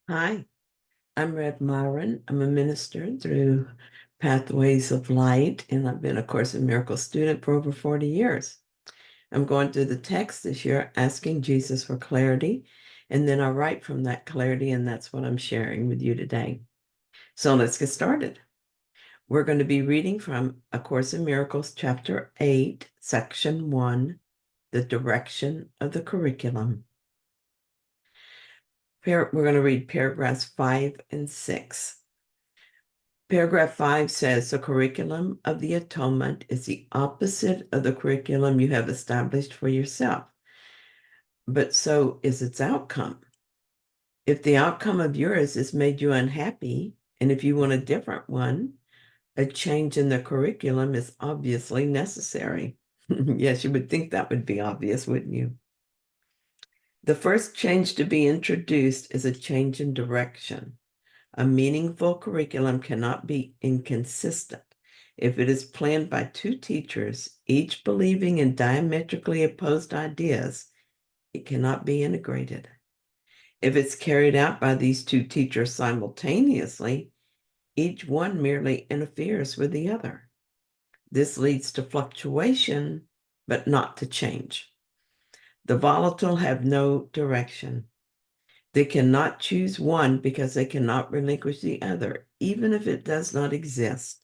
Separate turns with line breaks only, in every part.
Hi, I'm Rev Myron. I'm a minister through Pathways of Light, and I've been a Course in Miracles student for over 40 years. I'm going through the text this year, asking Jesus for clarity, and then I write from that clarity, and that's what I'm sharing with you today. So let's get started. We're going to be reading from A Course in Miracles, Chapter 8, Section 1, The Direction of the Curriculum. We're going to read paragraphs 5 and 6. Paragraph 5 says the curriculum of the atonement is the opposite of the curriculum you have established for yourself, but so is its outcome. If the outcome of yours has made you unhappy, and if you want a different one, a change in the curriculum is obviously necessary. Yes, you would think that would be obvious, wouldn't you? The first change to be introduced is a change in direction. A meaningful curriculum cannot be inconsistent. If it is planned by two teachers, each believing in diametrically opposed ideas, it cannot be integrated. If it's carried out by these two teachers simultaneously, each one merely interferes with the other. This leads to fluctuation, but not to change. The volatile have no direction. They cannot choose one because they cannot relinquish the other, even if it does not exist.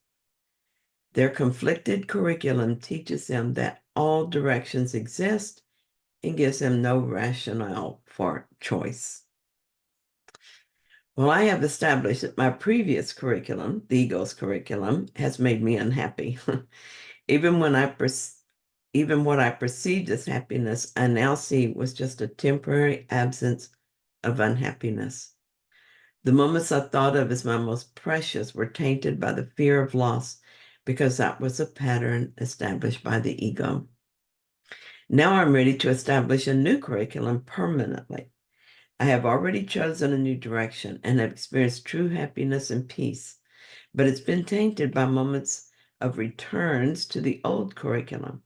Their conflicted curriculum teaches them that all directions exist and gives them no rationale for choice. Well, I have established that my previous curriculum, the ego's curriculum, has made me unhappy. Even what I perceived as happiness, I now see was just a temporary absence of unhappiness. The moments I thought of as my most precious were tainted by the fear of loss because that was a pattern established by the ego. Now I'm ready to establish a new curriculum permanently. I have already chosen a new direction and have experienced true happiness and peace, but it's been tainted by moments of returns to the old curriculum.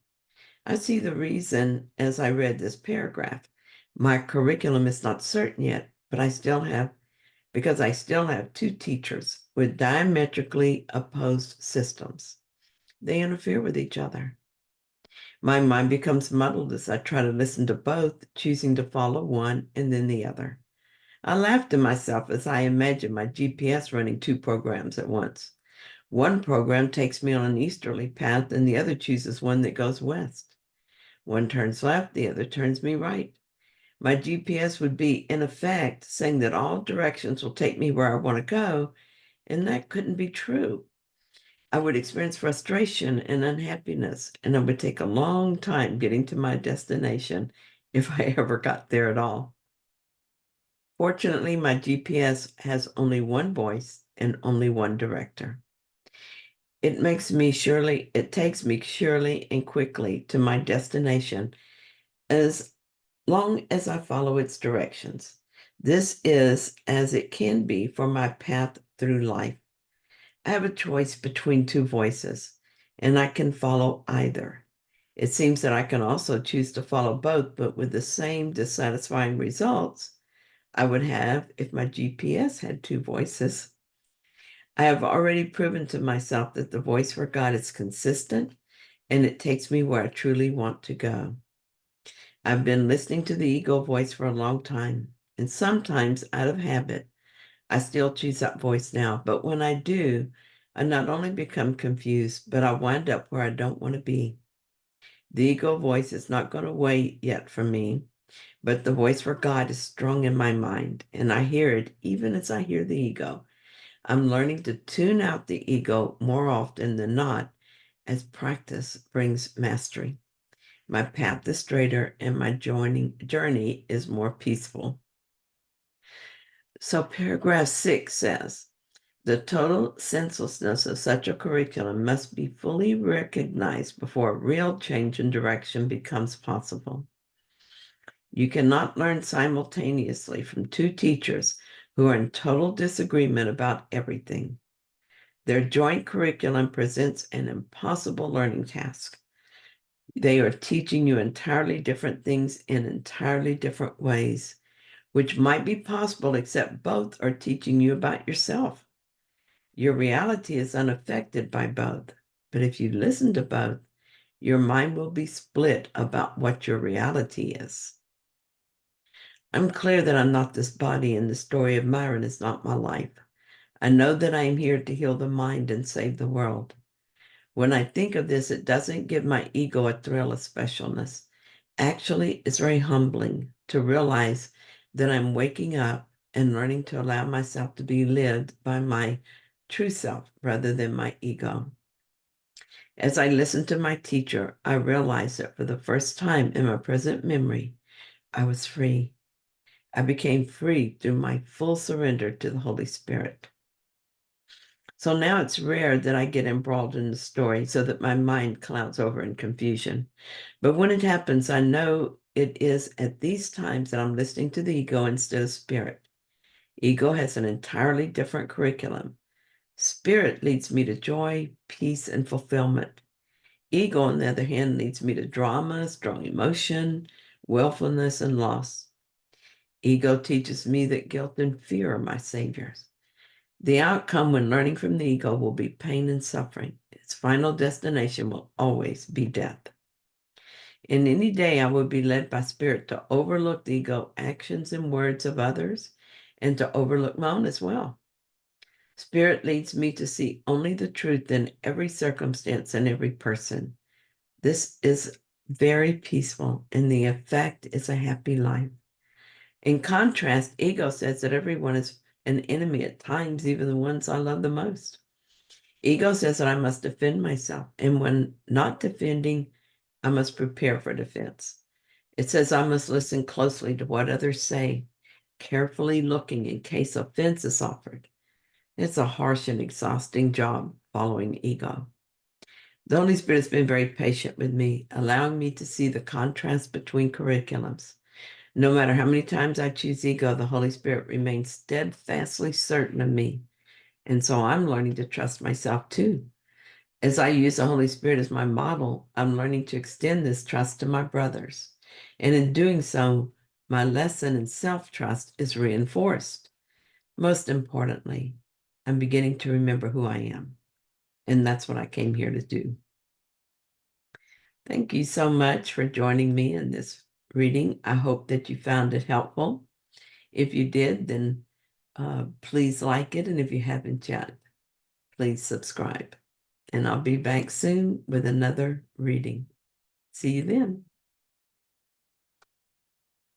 I see the reason as I read this paragraph. My curriculum is not certain yet, but because I still have two teachers with diametrically opposed systems. They interfere with each other. My mind becomes muddled as I try to listen to both, choosing to follow one and then the other. I laugh to myself as I imagine my GPS running two programs at once. One program takes me on an easterly path, and the other chooses one that goes west. One turns left, the other turns me right. My GPS would be, in effect, saying that all directions will take me where I want to go, and that couldn't be true. I would experience frustration and unhappiness, and it would take a long time getting to my destination if I ever got there at all. Fortunately, my GPS has only one voice and only one director. It takes me surely and quickly to my destination as long as I follow its directions. This is as it can be for my path through life. I have a choice between two voices, and I can follow either. It seems that I can also choose to follow both, but with the same dissatisfying results I would have if my GPS had two voices. I have already proven to myself that the voice for God is consistent, and it takes me where I truly want to go. I've been listening to the ego voice for a long time, and sometimes out of habit, I still choose that voice now. But when I do, I not only become confused, but I wind up where I don't want to be. The ego voice is not going to wait yet for me, but the voice for God is strong in my mind, and I hear it even as I hear the ego. I'm learning to tune out the ego more often than not as practice brings mastery. My path is straighter and my journey is more peaceful. So paragraph 6 says, the total senselessness of such a curriculum must be fully recognized before a real change in direction becomes possible. You cannot learn simultaneously from two teachers who are in total disagreement about everything. Their joint curriculum presents an impossible learning task. They are teaching you entirely different things in entirely different ways. which might be possible, except both are teaching you about yourself. Your reality is unaffected by both, but if you listen to both, your mind will be split about what your reality is. I'm clear that I'm not this body, and the story of Myron is not my life. I know that I am here to heal the mind and save the world. When I think of this, it doesn't give my ego a thrill of specialness. Actually, it's very humbling to realize that I'm waking up and learning to allow myself to be lived by my true self rather than my ego. As I listened to my teacher, I realized that for the first time in my present memory, I was free. I became free through my full surrender to the Holy Spirit. So now it's rare that I get embroiled in the story so that my mind clouds over in confusion. But when it happens, I know it is at these times that I'm listening to the ego instead of spirit. Ego has an entirely different curriculum. Spirit leads me to joy, peace, and fulfillment. Ego, on the other hand, leads me to drama, strong emotion, willfulness, and loss. Ego teaches me that guilt and fear are my saviors. The outcome when learning from the ego will be pain and suffering. Its final destination will always be death. In any day, I will be led by spirit to overlook the ego actions and words of others and to overlook my own as well. Spirit leads me to see only the truth in every circumstance and every person. This is very peaceful, and the effect is a happy life. In contrast, ego says that everyone is an enemy at times, even the ones I love the most. Ego says that I must defend myself, and when not defending, I must prepare for defense. It says I must listen closely to what others say, carefully looking in case offense is offered. It's a harsh and exhausting job following ego. The Holy Spirit has been very patient with me, allowing me to see the contrast between curriculums. No matter how many times I choose ego, the Holy Spirit remains steadfastly certain of me. And so I'm learning to trust myself too. As I use the Holy Spirit as my model, I'm learning to extend this trust to my brothers. And in doing so, my lesson in self-trust is reinforced. Most importantly, I'm beginning to remember who I am. And that's what I came here to do. Thank you so much for joining me in this reading. I hope that you found it helpful. If you did, then please like it. And if you haven't yet, please subscribe. And I'll be back soon with another reading. See you then.